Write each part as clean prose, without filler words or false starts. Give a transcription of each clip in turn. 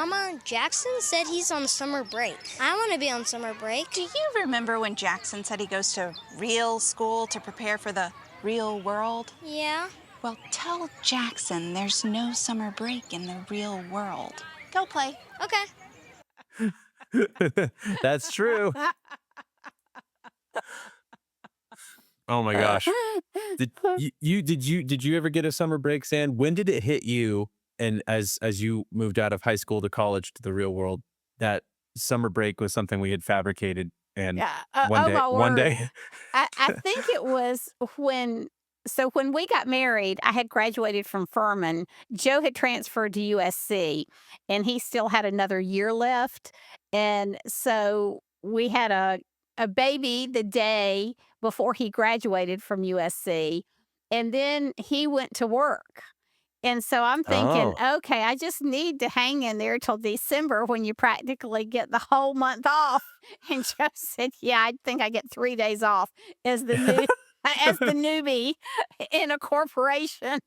Mama, Jackson said he's on summer break. I want to be on summer break. Do you remember when Jackson said he goes to real school to prepare for the real world? Yeah. Well, tell Jackson there's no summer break in the real world. Go play. Okay. That's true. Oh my gosh. Did you ever get a summer break, Zan? When did it hit you? And as you moved out of high school to college to the real world, that summer break was something we had fabricated, and Yeah. one Oh day, my one word. day, I think it was when we got married, I had graduated from Furman. Joe had transferred to USC, and he still had another year left. And so we had a baby the day before he graduated from USC, and then he went to work. And so I'm thinking, oh, okay, I just need to hang in there till December when you practically get the whole month off. And Joe said, "Yeah, I think I get 3 days off as the new as the newbie in a corporation."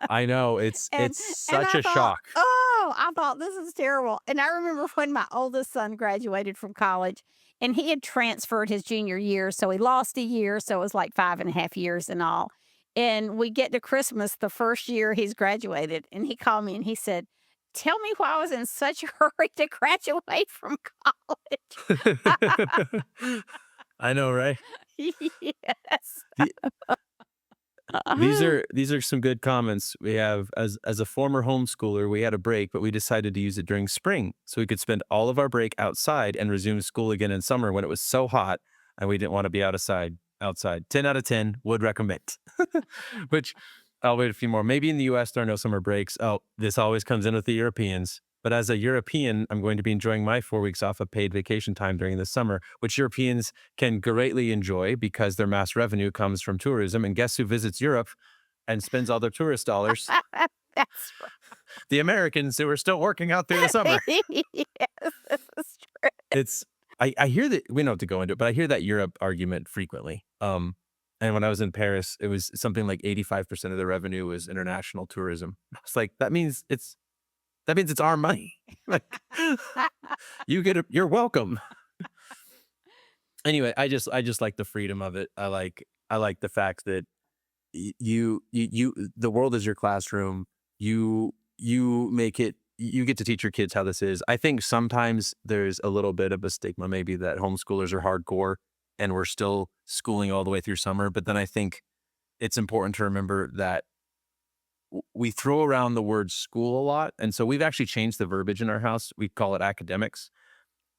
I know And it's and such I a thought, shock. "Oh," I thought, "this is terrible." And I remember when my oldest son graduated from college, and he had transferred his junior year, so he lost a year, so it was like 5.5 years in all. And we get to Christmas the first year he's graduated, and he called me and he said, "Tell me why I was in such a hurry to graduate from college." I know, right? Yes. The- These Uh-huh. are these are some good comments. We have as a former homeschooler, we had a break, but we decided to use it during spring so we could spend all of our break outside and resume school again in summer when it was so hot and we didn't want to be outside. 10 out of 10 would recommend. Which I'll wait a few more. Maybe in the US there are no summer breaks. Oh, this always comes in with the Europeans. But as a European, I'm going to be enjoying my 4 weeks off of paid vacation time during the summer, which Europeans can greatly enjoy because their mass revenue comes from tourism. And guess who visits Europe and spends all their tourist dollars? That's The Americans who are still working out through the summer. right. Yes, this is true. It's I hear that we don't have to go into it, but I hear that Europe argument frequently. And when I was in Paris, it was something like 85% of the revenue was international tourism. I was like, that means it's our money. Like, you're welcome. Anyway, I just like the freedom of it. I like the fact that the world is your classroom. You make it, you get to teach your kids how this is. I think sometimes there's a little bit of a stigma maybe that homeschoolers are hardcore and we're still schooling all the way through summer, but then I think it's important to remember that we throw around the word school a lot, and so we've actually changed the verbiage in our house. We call it academics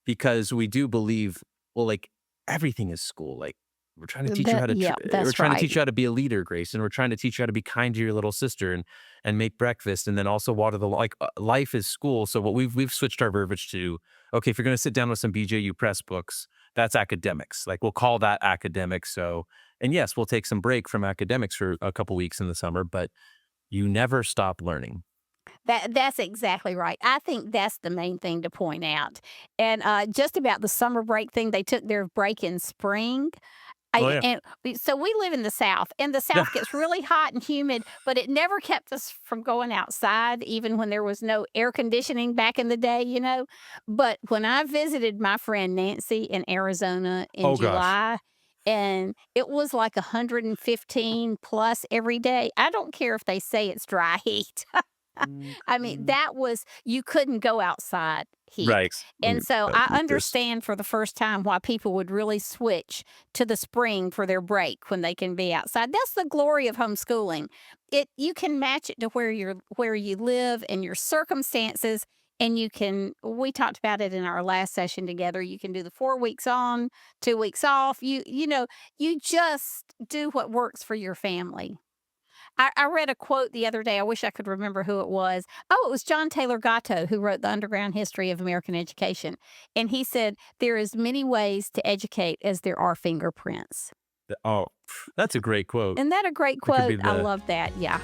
because we do believe, well, like, everything is school. Like, we're trying to teach you how to Yeah, we're that's trying to right. teach you how to be a leader, Grace, and we're trying to teach you how to be kind to your little sister and make breakfast and then also water the life is school. So what we've switched our verbiage to, okay, if you're going to sit down with some BJU press books, that's academics. Like, we'll call that academics. So, and yes, we'll take some break from academics for a couple weeks in the summer, but you never stop learning. That's exactly right. I think that's the main thing to point out. And just about the summer break thing, they took their break in spring. Oh yeah. So we live in the South, and the South gets really hot and humid, but it never kept us from going outside, even when there was no air conditioning back in the day. But when I visited my friend Nancy in Arizona in Oh gosh. July, and it was like 115 plus every day. I don't care if they say it's dry heat. I mean, you couldn't go outside heat. Right. And so I This understand for the first time why people would really switch to the spring for their break when they can be outside. That's the glory of homeschooling. You can match it to where you live and your circumstances, and we talked about it in our last session together. You can do the 4 weeks on, 2 weeks off. You just do what works for your family. I read a quote the other day. I wish I could remember who it was. Oh, it was John Taylor Gatto who wrote The Underground History of American Education. And he said, "There is many ways to educate as there are fingerprints." oh, that's a great quote. Isn't that a great That could be quote? I the love that. Yeah.